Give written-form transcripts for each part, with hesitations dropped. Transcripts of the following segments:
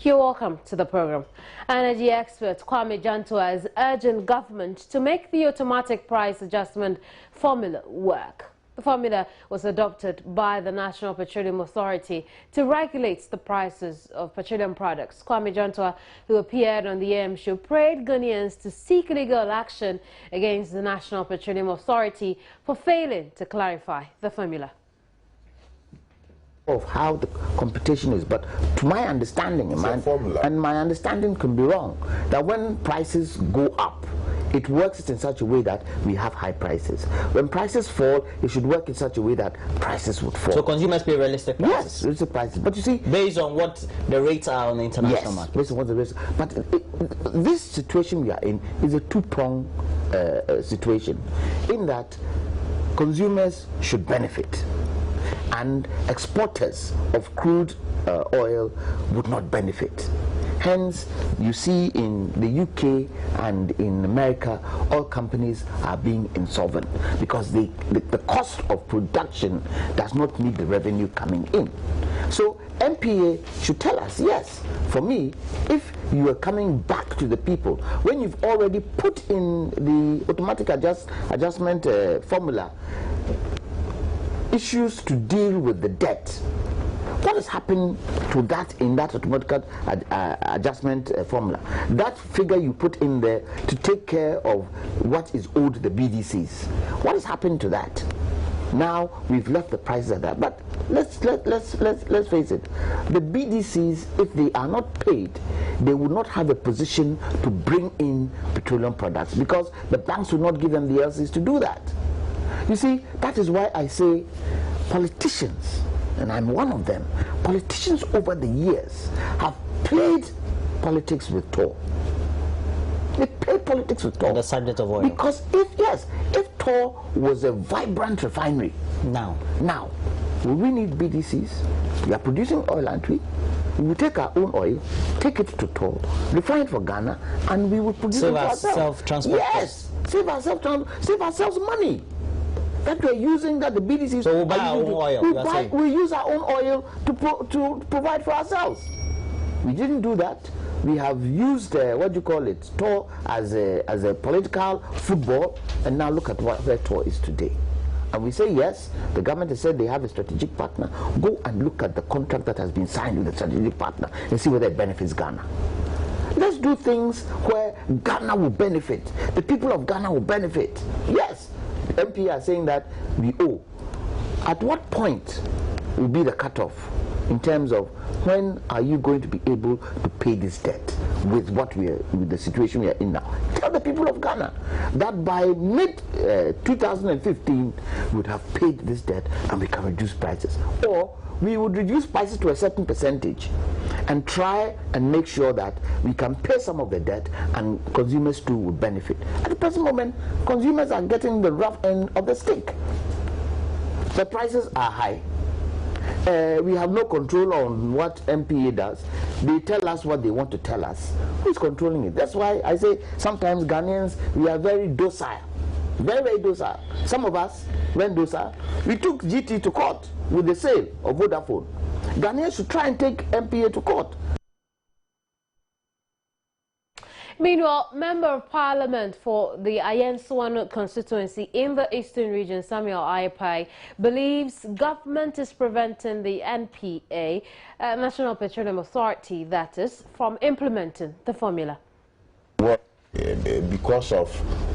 You're welcome to the program. Energy expert Kwame Nkrumah is urging government to make the automatic price adjustment formula work. The formula was adopted by the National Petroleum Authority to regulate the prices of petroleum products. Kwame Nkrumah, who appeared on the AM show, prayed Ghanaians to seek legal action against the National Petroleum Authority for failing to clarify the formula. Of how the computation is, but to my understanding, and my understanding can be wrong, that when prices go up, it works in such a way that we have high prices. When prices fall, it should work in such a way that prices would fall. So consumers pay realistic prices? Yes, realistic prices. But you see, based on what the rates are on the international market? Based on what the rates are. But this situation we are in is a two-pronged situation, in that consumers should benefit and exporters of crude oil would not benefit. Hence, you see in the UK and in America, oil companies are being insolvent because the cost of production does not meet the revenue coming in. So MPA should tell us, yes, for me, if you are coming back to the people, when you've already put in the automatic adjustment formula, issues to deal with the debt, what has happened to that in that automatic adjustment formula? That figure you put in there to take care of what is owed the BDCs. What has happened to that? Now we've left the prices at that. But let's face it. The BDCs, if they are not paid, they will not have a position to bring in petroleum products because the banks will not give them the LCs to do that. You see, that is why I say politicians, and I'm one of them, politicians over the years have played politics with Tor. They played politics with Tor. On the subject of oil. Because if Tor was a vibrant refinery, now, will we need BDCs? We are producing oil, aren't we? We will take our own oil, take it to Tor, refine it for Ghana, and we will produce it for ourselves. Self-transport. Yes, save ourselves money. That we're using, that the BDCs. So we'll buy our own oil. We use our own oil to provide for ourselves. We didn't do that. We have used Tor as a political football, and now look at where Tor is today. And we say yes, the government has said they have a strategic partner. Go and look at the contract that has been signed with the strategic partner and see whether it benefits Ghana. Let's do things where Ghana will benefit. The people of Ghana will benefit. Yes. The MP are saying that we owe. At what point will be the cutoff in terms of when are you going to be able to pay this debt with with the situation we are in now? Tell the people of Ghana that by mid 2015 we would have paid this debt and we can reduce prices, or we would reduce prices to a certain percentage and try and make sure that we can pay some of the debt and consumers too will benefit. At the present moment, consumers are getting the rough end of the stick. The prices are high. We have no control on what MPA does. They tell us what they want to tell us. Who's controlling it? That's why I say sometimes Ghanaians, we are very docile. Very, very docile. Some of us went docile. We took GT to court with the sale of Vodafone. Ghanaians should try and take MPA to court. Meanwhile, Member of Parliament for the Ayensuano constituency in the Eastern Region, Samuel Aipai, believes government is preventing the NPA, National Petroleum Authority, that is, from implementing the formula. Well, because of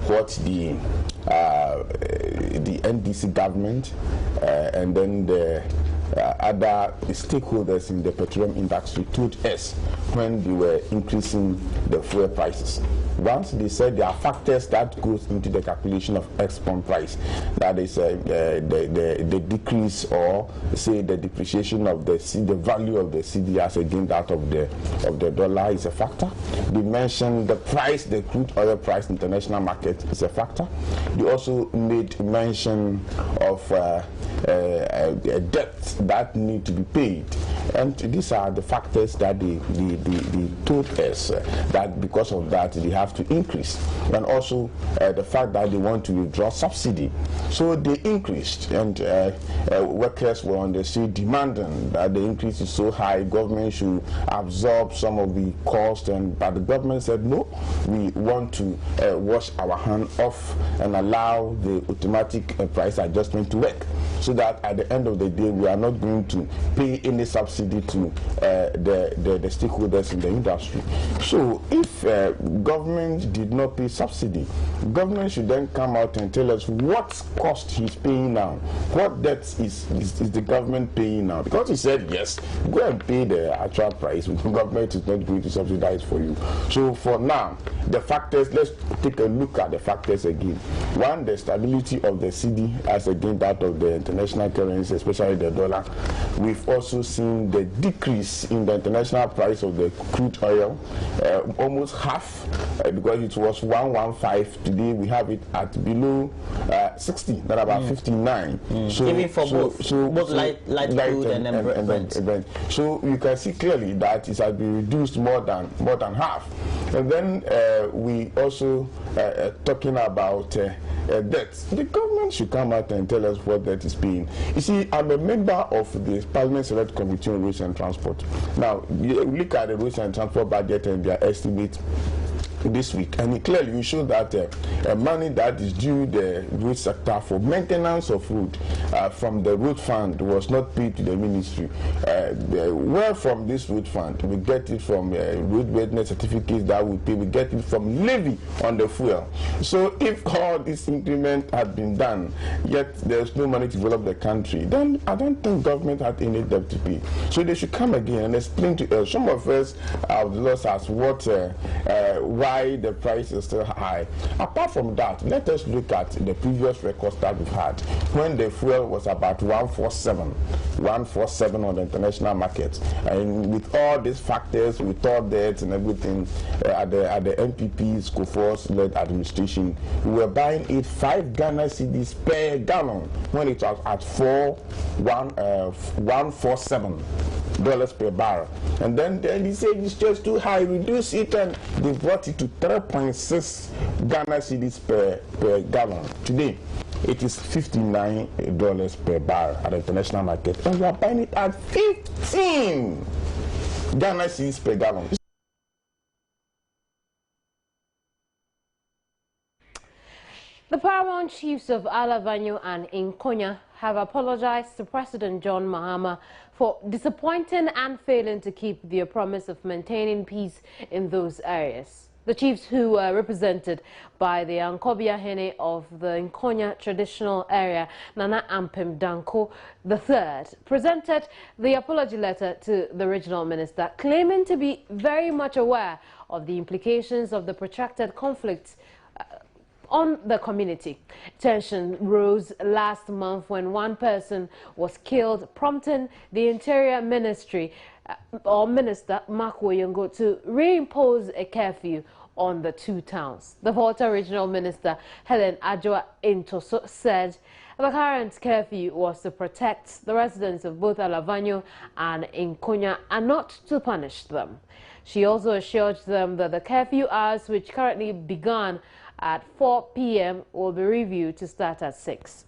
what the NDC government and then the other stakeholders in the petroleum industry told us when they were increasing the fuel prices. Once they said there are factors that goes into the calculation of export price, that is the decrease or say the depreciation of the value of the CDS against that of the dollar is a factor. They mentioned the price, the crude oil price, international market is a factor. They also made mention of a debt that need to be paid And these are the factors that they told us that because of that they have to increase. And also the fact that they want to withdraw subsidy. So they increased, and workers were on the street demanding that the increase is so high, government should absorb some of the cost, but the government said no, we want to wash our hand off and allow the automatic price adjustment to work, so that at the end of the day we are not going to pay any subsidy to the stakeholders in the industry. So if government did not pay subsidy, government should then come out and tell us what cost he's paying now, what debt is the government paying now, because he said yes, go and pay the actual price, the government is not going to subsidize for you. So for now, the factors, let's take a look at the factors again. One, the stability of the cedi as against that of the international currency, especially the dollar. We've also seen the decrease in the international price of the crude oil, almost half, because it was 115. Today we have it at below 60, not about 59. So even for both light crude and Brent. So you can see clearly that it has been reduced more than half. And then we also talking about debt. The government should come out and tell us what debt is paying. You see, I'm a member of the Parliament Select Committee on Roads and Transport. Now, you look at the roads and transport budget and their estimate this week, and it clearly shows that money that is due the road sector for maintenance of road from the road fund was not paid to the ministry. Where from this road fund? We get it from roadworthiness certificates that we pay. We get it from levy on the fuel. So if all this increment had been done, yet there's no money to develop the country, then I don't think government had any debt to pay. So they should come again and explain to us. Some of us have lost as what why the price is still high. Apart from that, let us look at the previous records that we've had when the fuel was about 147 on the international market. And with all these factors, with all that and everything, at the MPP's COFOS-led administration, we were buying it 5 Ghana cedis per gallon when it was at $147 per barrel. And then they said it's just too high, reduce it, and they brought it to 3.6 Ghana cedis per gallon. Today, it is $59 per barrel at the international market, and we are buying it at 15 Ghana cedis per gallon. The paramount chiefs of Alavanyo and Nkonya have apologized to President John Mahama for disappointing and failing to keep their promise of maintaining peace in those areas. The chiefs, who were represented by the Ankobia Hene of the Nkonya traditional area, Nana Ampem Danko III, presented the apology letter to the regional minister, claiming to be very much aware of the implications of the protracted conflict on the community. Tension rose last month when one person was killed, prompting the Interior Ministry Minister Mark Woyongo to reimpose a curfew on the two towns. The Volta Regional Minister Helen Adjoa Intoso said the current curfew was to protect the residents of both Alavanyo and Nkonya and not to punish them. She also assured them that the curfew hours, which currently began at 4 p.m., will be reviewed to start at 6.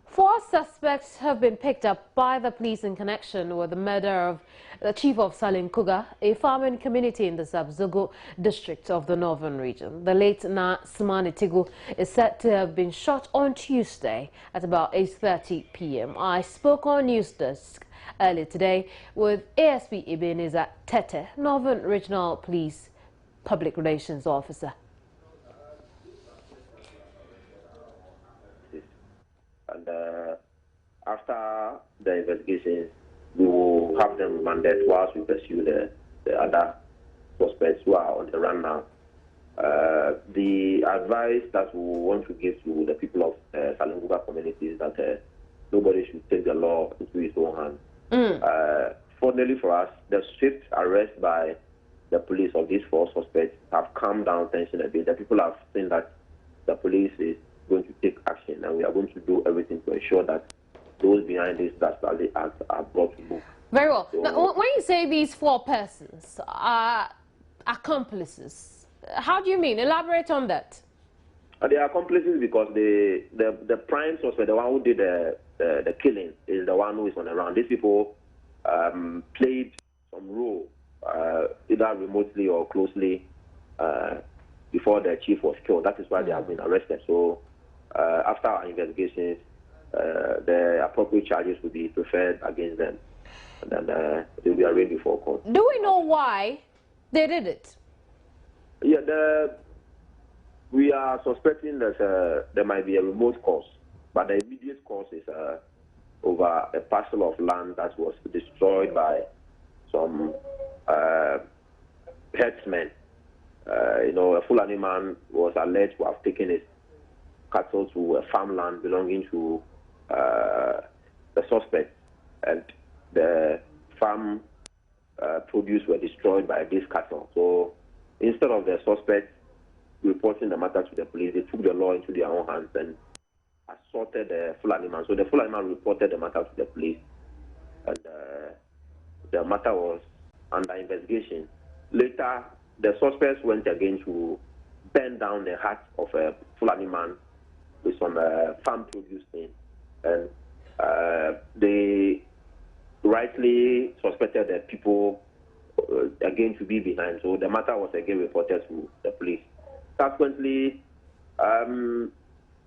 Four suspects have been picked up by the police in connection with the murder of the chief of Salinkuga, a farming community in the Sabzogo district of the northern region. The late Na Smani Tigu is said to have been shot on Tuesday at about 8:30 p.m. I spoke on News Desk earlier today with ASP Ebenezer Tete, Northern Regional Police Public Relations Officer. And after the investigations, we will have them remanded whilst we pursue the other suspects who are on the run now. The advice that we want to give to the people of Salinguga community is that nobody should take the law into his own hands. Fortunately for us, the swift arrest by the police of these 4 suspects have calmed down tension a bit. The people have seen that the police is going to take action, and we are going to do everything to ensure that those behind this dastardly act are brought to book. Very well. So, now, when you say these 4 persons are accomplices, how do you mean? Elaborate on that. They are accomplices because the prime suspect, the one who did the killing, is the one who is on the run. These people played some role, either remotely or closely, before the chief was killed. That is why they have been arrested. So after our investigations, the appropriate charges will be preferred against them, and then they will be arraigned before court. Do we know why they did it? Yeah, we are suspecting that there might be a remote cause, but the immediate cause is over a parcel of land that was destroyed by some herdsmen. A Fulani man was alleged to have taken his cattle to a farmland belonging to the suspect, and the farm produce were destroyed by these cattle. So instead of the suspect reporting the matter to the police, they took the law into their own hands and assaulted the Fulani man. So the Fulani man reported the matter to the police, and the matter was under investigation. Later, the suspects went again to burn down the hut of a Fulani man with some farm produce in, and they rightly suspected the people again to be behind. So the matter was again reported to the police. Subsequently,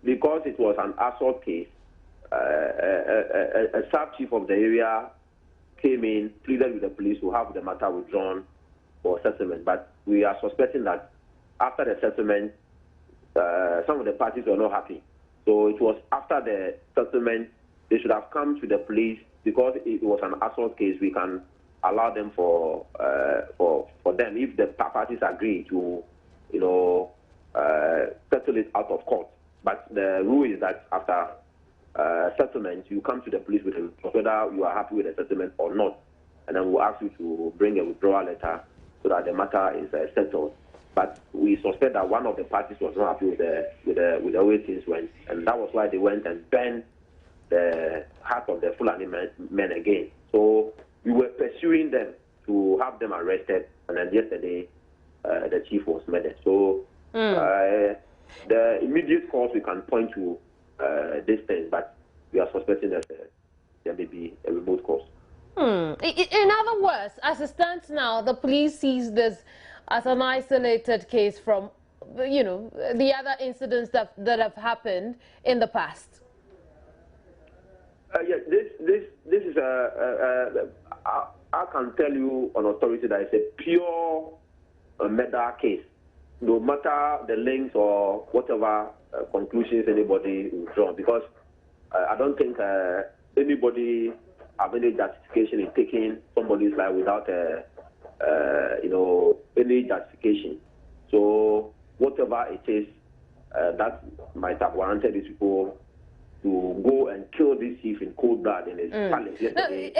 because it was an assault case, a sub-chief of the area came in, pleaded with the police to have the matter withdrawn for settlement. But we are suspecting that after the settlement, some of the parties were not happy. So it was after the settlement, they should have come to the police. Because it was an assault case, we can allow them for them, if the parties agree to, settle it out of court. But the rule is that after settlement, you come to the police with whether you are happy with the settlement or not, and then we'll ask you to bring a withdrawal letter so that the matter is settled. But we suspect that one of the parties was not happy with the way things went, and that was why they went and burned the heart of the Fulani men again. So we were pursuing them to have them arrested, and then yesterday the chief was murdered. So the immediate cause we can point to this thing, but we are suspecting that there may be a remote cause. In other words, as it stands now, the police sees this as an isolated case from, the other incidents that have happened in the past. Yeah, this is I can tell you on authority that it's a pure murder case. No matter the links or whatever conclusions anybody will draw, because I don't think anybody have any justification in taking somebody's life without any justification. So whatever it is that might have warranted these people to go and kill this chief in cold blood in his palace yesterday.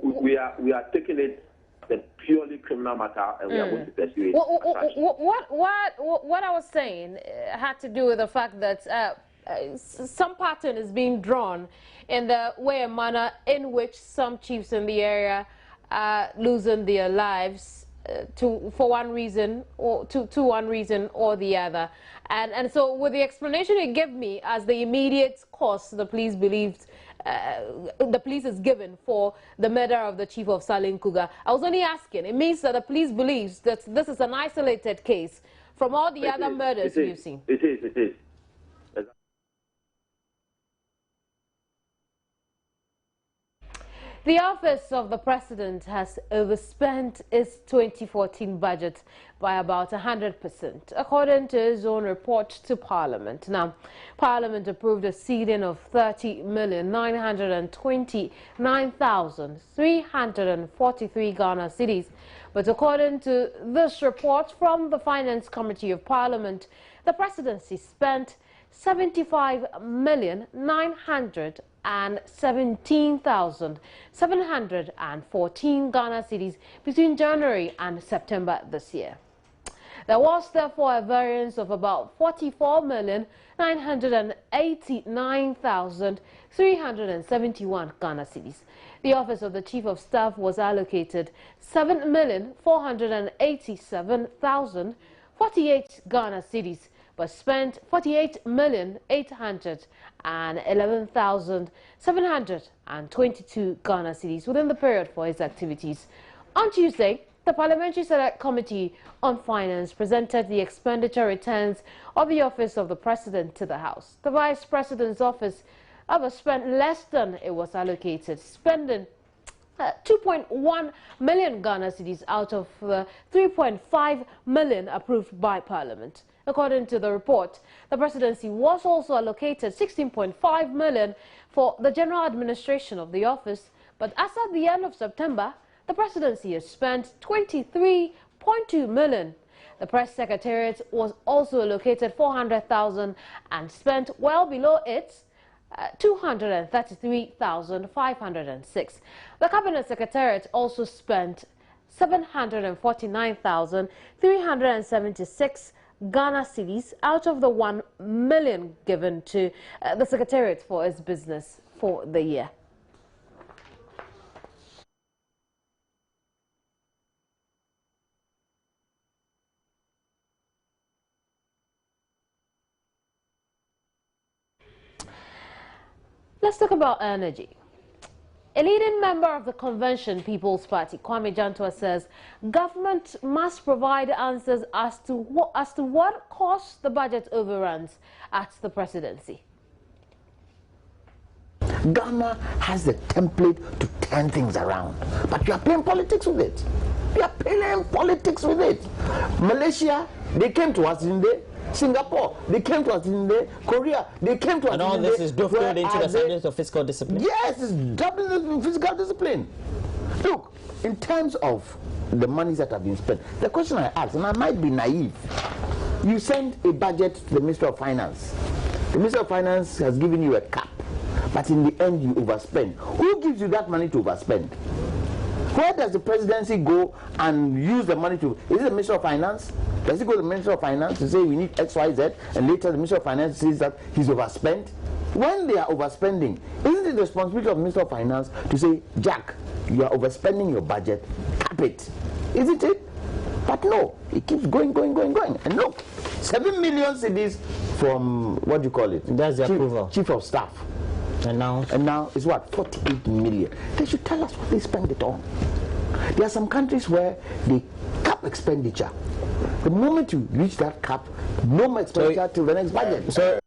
We are taking it a purely criminal matter, and we are going to pursue it. What I was saying had to do with the fact that some pattern is being drawn in the way and manner in which some chiefs in the area are losing their lives for one reason or to one reason or the other. And so with the explanation you gave me as the immediate cause the police believed, the police is given for the murder of the chief of Salinkuga, I was only asking, it means that the police believes that this is an isolated case from all the other murders we've seen. It is. The Office of the President has overspent its 2014 budget by about 100%, according to its own report to Parliament. Now, Parliament approved a ceiling of 30,929,343 Ghana cedis, But according to this report from the Finance Committee of Parliament, the presidency spent 75,917,714 Ghana cedis between January and September this year. There was therefore a variance of about 44,989,371 Ghana cedis. The office of the Chief of Staff was allocated 7,487,048 Ghana cedis, but spent 48,811,722 Ghana cedis within the period for his activities. On Tuesday, the Parliamentary Select Committee on Finance presented the expenditure returns of the Office of the President to the House. The Vice President's office overspent less than it was allocated, spending 2.1 million Ghana cedis out of the 3.5 million approved by Parliament. According to the report, the presidency was also allocated 16.5 million for the general administration of the office, but as at the end of September, the presidency has spent 23.2 million. The press secretariat was also allocated 400,000 and spent well below its 233,506. The cabinet secretariat also spent 749,376 Ghana cedis out of the 1 million given to the secretariat for its business for the year. Let's talk about energy. A leading member of the Convention People's Party, Kwame Nkrumah, says government must provide answers as to what caused the budget overruns at the presidency. Ghana has the template to turn things around, but you are playing politics with it. You are playing politics with it. Malaysia, they came to us in the Singapore, they came to us in the Korea, they came to us in the... And all this is dovetailed into the subject of fiscal discipline? Yes, it's doubling fiscal discipline. Look, in terms of the monies that have been spent, the question I ask, and I might be naive, you send a budget to the Minister of Finance. The Minister of Finance has given you a cap, but in the end you overspend. Who gives you that money to overspend? Where does the presidency go and use the money to? Is it the Minister of Finance? Does he go to the Minister of Finance to say we need X, Y, Z, and later the Minister of Finance says that he's overspent? When they are overspending, isn't it the responsibility of the Minister of Finance to say, Jack, you are overspending your budget, cap it? Isn't it? But no, it keeps going. And look, 7 million cedis from, what do you call it? That's the approval. Chief of Staff. And now it's what? 48 million. They should tell us what they spend it on. There are some countries where they cap expenditure. The moment you reach that cap, no more expenditure till the next budget.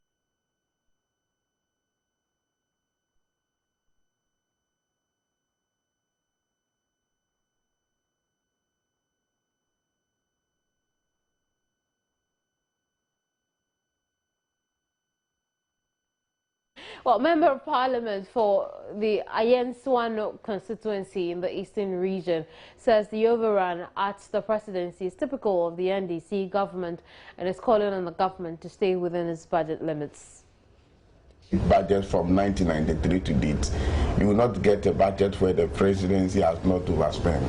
Well, Member of Parliament for the Ayenswano constituency in the Eastern region says the overrun at the presidency is typical of the NDC government and is calling on the government to stay within its budget limits. Budget from 1993 to date, you will not get a budget where the presidency has not overspent.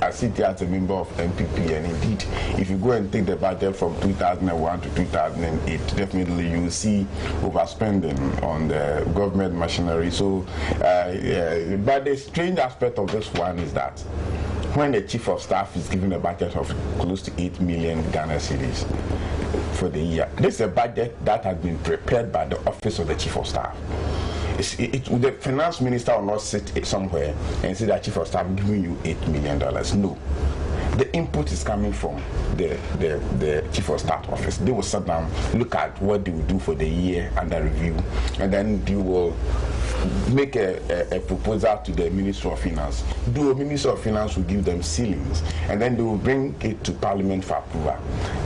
I sit here as a member of MPP, and indeed, if you go and take the budget from 2001 to 2008, definitely you will see overspending on the government machinery. So, but the strange aspect of this one is that when the Chief of Staff is given a budget of close to 8 million Ghana cedis for the year, this is a budget that has been prepared by the Office of the Chief of Staff. The finance minister will not sit somewhere and say that Chief of Staff giving you $8 million. No. The input is coming from the Chief of Staff office. They will sit down, look at what they will do for the year under review, and then they will make a proposal to the Minister of Finance. The Minister of Finance will give them ceilings, and then they will bring it to Parliament for approval.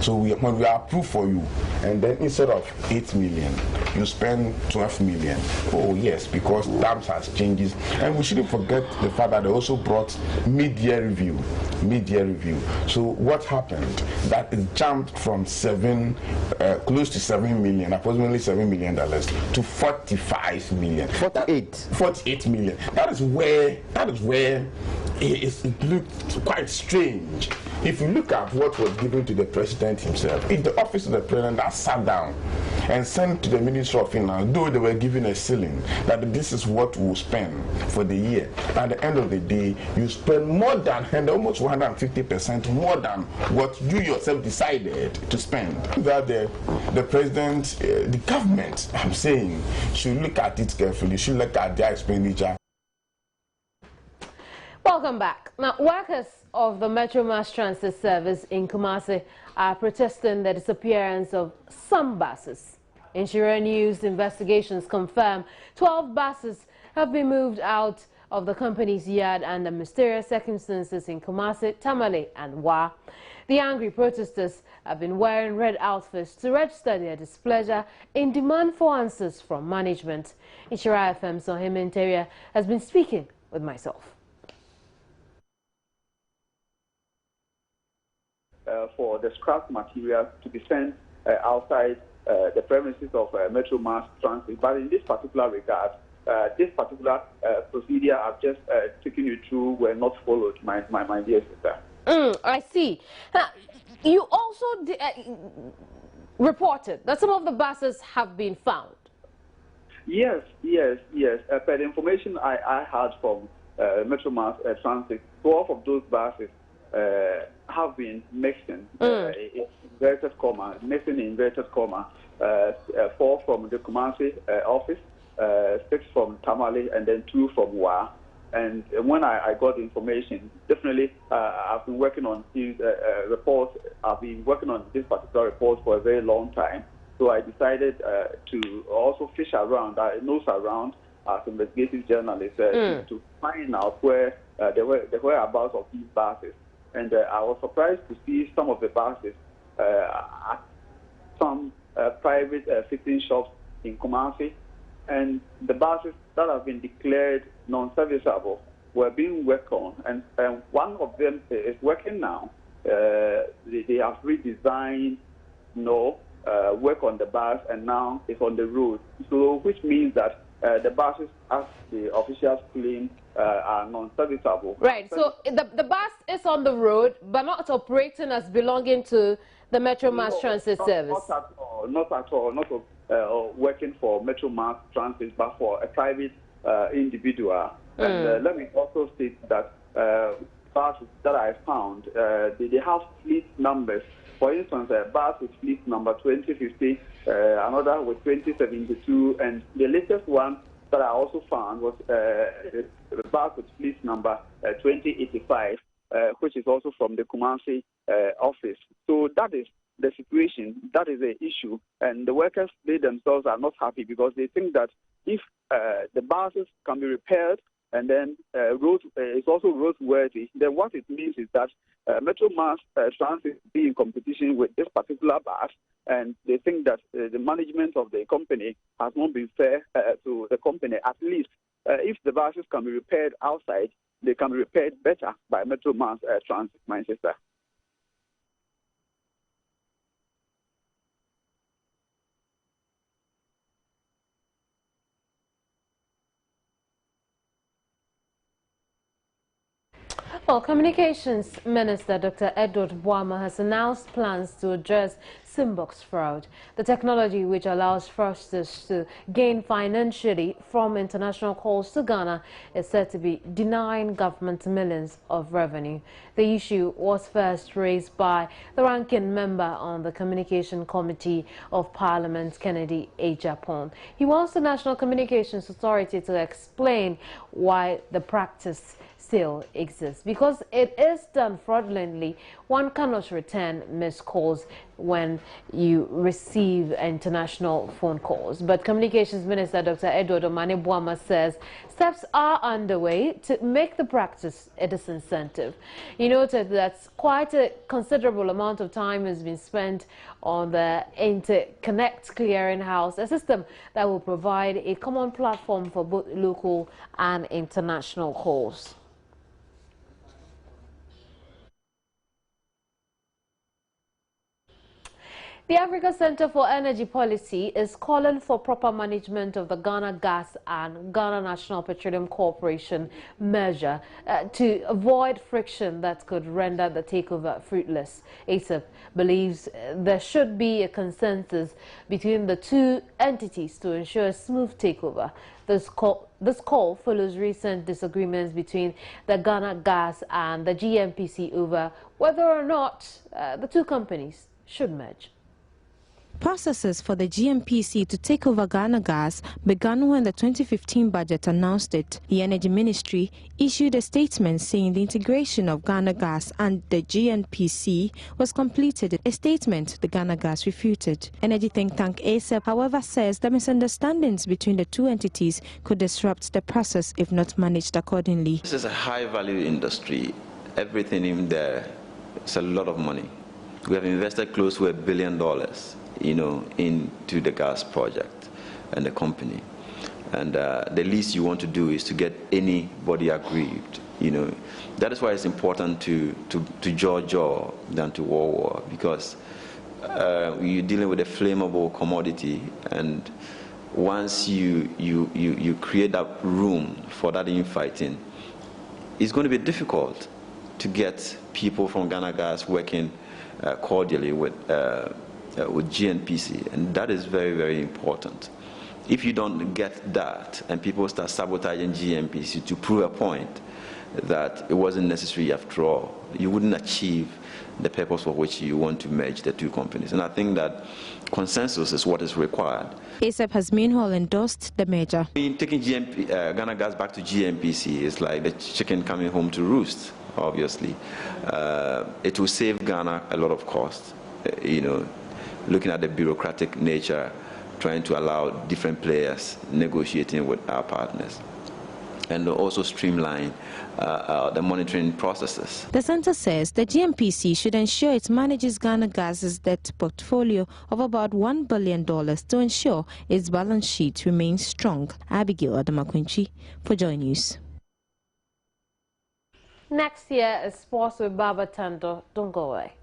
So when we approve for you, and then instead of 8 million, you spend 12 million. Oh yes, because times has changes, and we shouldn't forget the fact that they also brought mid-year review. So what happened? That it jumped from close to 7 million, approximately $7 million, to 45 million. 48 million. That is where it looked quite strange. If you look at what was given to the president himself, if the office of the president has sat down and sent to the Ministry of Finance, though they were given a ceiling, that this is what we'll spend for the year, at the end of the day, you spend more than, and almost 150% more than what you yourself decided to spend. That the president, the government, I'm saying, should look at it carefully, should look at their expenditure. Welcome back. Now, workers of the Metro Mass Transit Service in Kumasi are protesting the disappearance of some buses. Insurance News investigations confirm 12 buses have been moved out of the company's yard under mysterious circumstances in Kumasi, Tamale and Wa. The angry protesters have been wearing red outfits to register their displeasure in demand for answers from management. Inshira FM's Ohim Interior has been speaking with myself. For the scrap material to be sent outside the premises of Metro Mass Transit. But in this particular regard, this particular procedure I've just taken you through were not followed, my dear sister. I see. You also reported that some of the buses have been found. Yes. Per the information I had from Metro Mass Transit, 12 of those buses have been missing, missing in inverted comma, 4 from the Kumasi office, 6 from Tamale, and then 2 from Wa. And when I got the information, definitely I've been working on these reports. I've been working on this particular report for a very long time. So I decided to also fish around, nose around as investigative journalist to find out where the whereabouts of these buses. And I was surprised to see some of the buses at some private fitting shops in Kumasi. And the buses that have been declared non-serviceable were being worked on. And one of them is working now. They have redesigned, work on the bus, and now it's on the road. So which means that the buses, as the officials claim, are non-serviceable. Right, so the bus is on the road, but not operating as belonging to the Metro Mass Transit Service. Not at all. Not working for Metro Mass Transit, but for a private individual. And let me also state that buses that I found, they have fleet numbers. For instance, a bus with fleet number 2050, another with 2072, and the latest one that I also found was a bus with fleet number 2085, which is also from the Kumasi office. So that is the situation, that is the issue, and the workers, they themselves are not happy because they think that if the buses can be repaired and then it's also roadworthy, then what it means is that Metro Mass Transit be in competition with this particular bus, and they think that the management of the company has not been fair to the company. At least if the buses can be repaired outside, they can be repaired better by Metro Mass Transit, my sister. Well, Communications Minister Dr. Edward Boama has announced plans to address SIMBOX fraud. The technology which allows fraudsters to gain financially from international calls to Ghana is said to be denying government millions of revenue. The issue was first raised by the ranking member on the Communication Committee of Parliament, Kennedy A. Japon. He wants the National Communications Authority to explain why the practice still exists. Because it is done fraudulently, one cannot return missed calls when you receive international phone calls. But Communications Minister Dr. Edward Omane Boama says steps are underway to make the practice a disincentive. He noted that quite a considerable amount of time has been spent on the Interconnect Clearinghouse, a system that will provide a common platform for both local and international calls. The Africa Center for Energy Policy is calling for proper management of the Ghana Gas and Ghana National Petroleum Corporation merger to avoid friction that could render the takeover fruitless. ASAP believes there should be a consensus between the two entities to ensure a smooth takeover. This call follows recent disagreements between the Ghana Gas and the GNPC over whether or not the two companies should merge. Processes for the GNPC to take over Ghana Gas began when the 2015 budget announced it. The Energy Ministry issued a statement saying the integration of Ghana Gas and the GNPC was completed, a statement the Ghana Gas refuted. Energy think tank ASAP, however, says the misunderstandings between the two entities could disrupt the process if not managed accordingly. This is a high-value industry. Everything in there is a lot of money. We have invested close to $1 billion. Into the gas project and the company. And the least you want to do is to get anybody aggrieved. That is why it's important to jaw than to war, because you're dealing with a flammable commodity, and once you create that room for that infighting, it's going to be difficult to get people from Ghana Gas working cordially with GNPC, and that is very, very important. If you don't get that and people start sabotaging GNPC to prove a point that it wasn't necessary after all, you wouldn't achieve the purpose for which you want to merge the two companies. And I think that consensus is what is required. ASAP has meanwhile endorsed the merger. Taking Ghana Gas back to GNPC is like the chicken coming home to roost, obviously. It will save Ghana a lot of cost, looking at the bureaucratic nature, trying to allow different players negotiating with our partners, and also streamline the monitoring processes. The center says the GNPC should ensure it manages Ghana Gas's debt portfolio of about $1 billion to ensure its balance sheet remains strong. Abigail Adamakunchi for Joy News. Next year is sports with Baba Tando. Don't go away.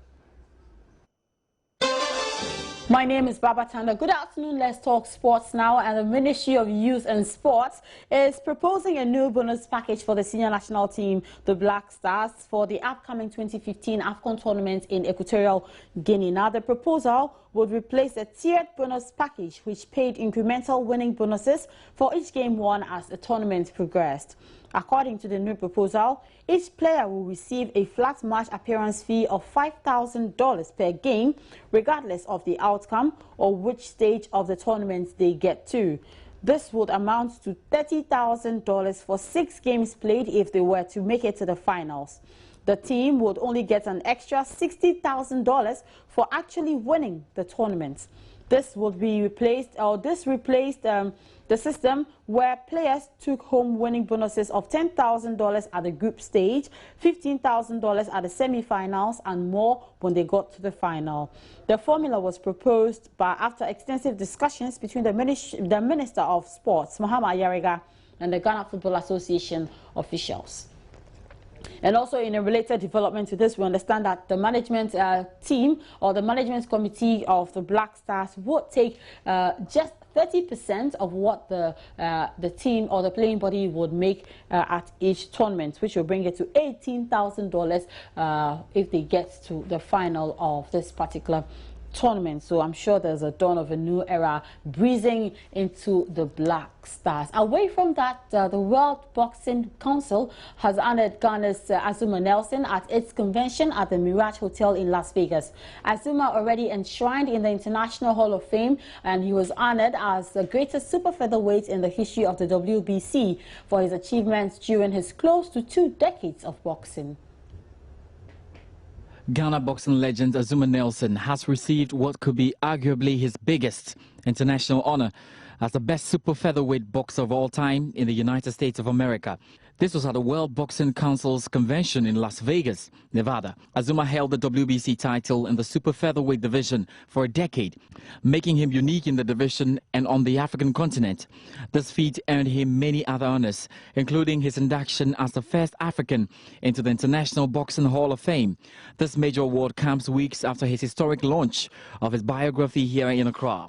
My name is Baba Tanda. Good afternoon. Let's talk sports now. And the Ministry of Youth and Sports is proposing a new bonus package for the senior national team, the Black Stars, for the upcoming 2015 AFCON tournament in Equatorial Guinea. Now, the proposal would replace a tiered bonus package which paid incremental winning bonuses for each game won as the tournament progressed. According to the new proposal, each player will receive a flat match appearance fee of $5,000 per game, regardless of the outcome or which stage of the tournament they get to. This would amount to $30,000 for 6 games played if they were to make it to the finals. The team would only get an extra $60,000 for actually winning the tournament. This would be replaced, the system where players took home winning bonuses of $10,000 at the group stage, $15,000 at the semi-finals, and more when they got to the final. The formula was proposed after extensive discussions between the Minister of Sports, Muhammad Yariga, and the Ghana Football Association officials. And also in a related development to this, we understand that the management team or the management committee of the Black Stars would take just 30% of what the team or the playing body would make at each tournament, which will bring it to $18,000 if they get to the final of this particular tournament. So I'm sure there's a dawn of a new era breezing into the Black Stars. Away from that, the World Boxing Council has honored Ghana's Azuma Nelson at its convention at the Mirage Hotel in Las Vegas. Azuma already enshrined in the International Hall of Fame, and he was honored as the greatest super featherweight in the history of the WBC for his achievements during his close to 2 decades of boxing. Ghana boxing legend Azumah Nelson has received what could be arguably his biggest international honor as the best super featherweight boxer of all time in the United States of America. This was at the World Boxing Council's convention in Las Vegas, Nevada. Azumah held the WBC title in the super featherweight division for a decade, making him unique in the division and on the African continent. This feat earned him many other honors, including his induction as the first African into the International Boxing Hall of Fame. This major award comes weeks after his historic launch of his biography here in Accra.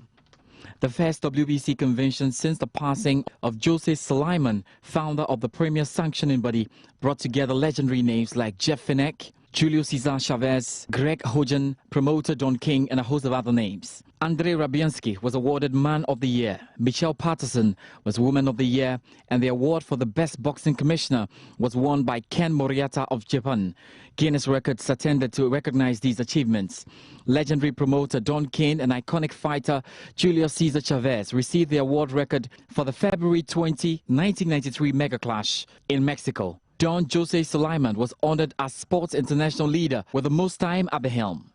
The first WBC convention since the passing of Jose Sulaiman, founder of the premier sanctioning body, brought together legendary names like Jeff Finneck, Julio Cesar Chavez, Greg Hogan, promoter Don King, and a host of other names. Andrei Rabiansky was awarded Man of the Year, Michelle Patterson was Woman of the Year, and the award for the Best Boxing Commissioner was won by Ken Moriata of Japan. Guinness Records attended to recognize these achievements. Legendary promoter Don King and iconic fighter Julio Cesar Chavez received the award record for the February 20, 1993 Mega Clash in Mexico. Don Jose Sulaiman was honored as Sports International Leader with the most time at the helm.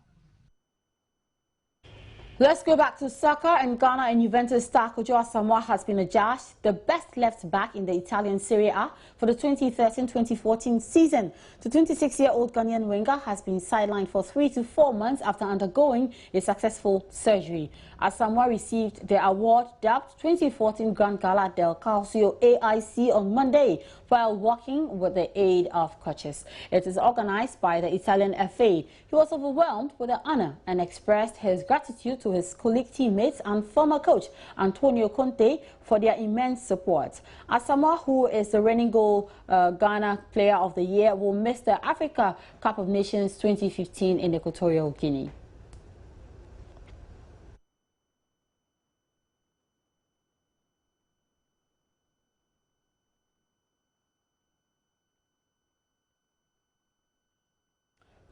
Let's go back to soccer. In Ghana, and Juventus star Kojo Asamoah has been adjudged the best left back in the Italian Serie A for the 2013-2014 season. The 26-year-old Ghanaian winger has been sidelined for 3 to 4 months after undergoing a successful surgery. Asamoah received the award dubbed 2014 Grand Gala del Calcio AIC on Monday while walking with the aid of crutches. It is organized by the Italian FA. He was overwhelmed with the honor and expressed his gratitude to his colleague teammates and former coach Antonio Conte for their immense support. Asamoah, who is the reigning Ghana Player of the Year, will miss the Africa Cup of Nations 2015 in Equatorial Guinea.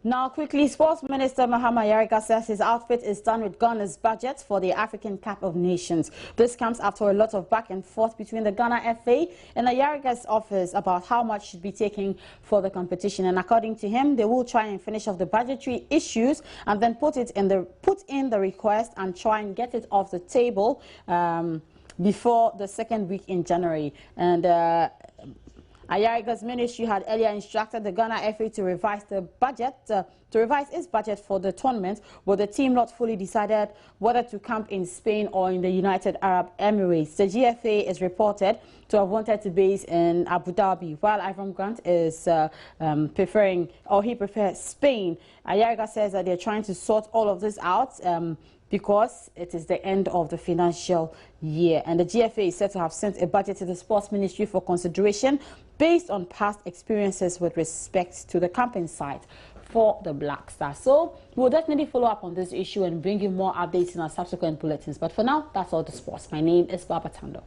Now, quickly, Sports Minister Mahama Yarika says his outfit is done with Ghana's budget for the African Cup of Nations. This comes after a lot of back and forth between the Ghana FA and the Yarika's office about how much should be taken for the competition. And according to him, they will try and finish off the budgetary issues and then put in the request and try and get it off the table before the second week in January. And Ayariga's ministry had earlier instructed the Ghana FA to revise its budget for the tournament, but the team not fully decided whether to camp in Spain or in the United Arab Emirates. The GFA is reported to have wanted to base in Abu Dhabi, while Ivan Grant is he prefers Spain. Ayariga says that they're trying to sort all of this out because it is the end of the financial year. And the GFA is said to have sent a budget to the Sports Ministry for consideration based on past experiences with respect to the camping site for the Black Stars. So we'll definitely follow up on this issue and bring you more updates in our subsequent bulletins. But for now, that's all the sports. My name is Baba Tando.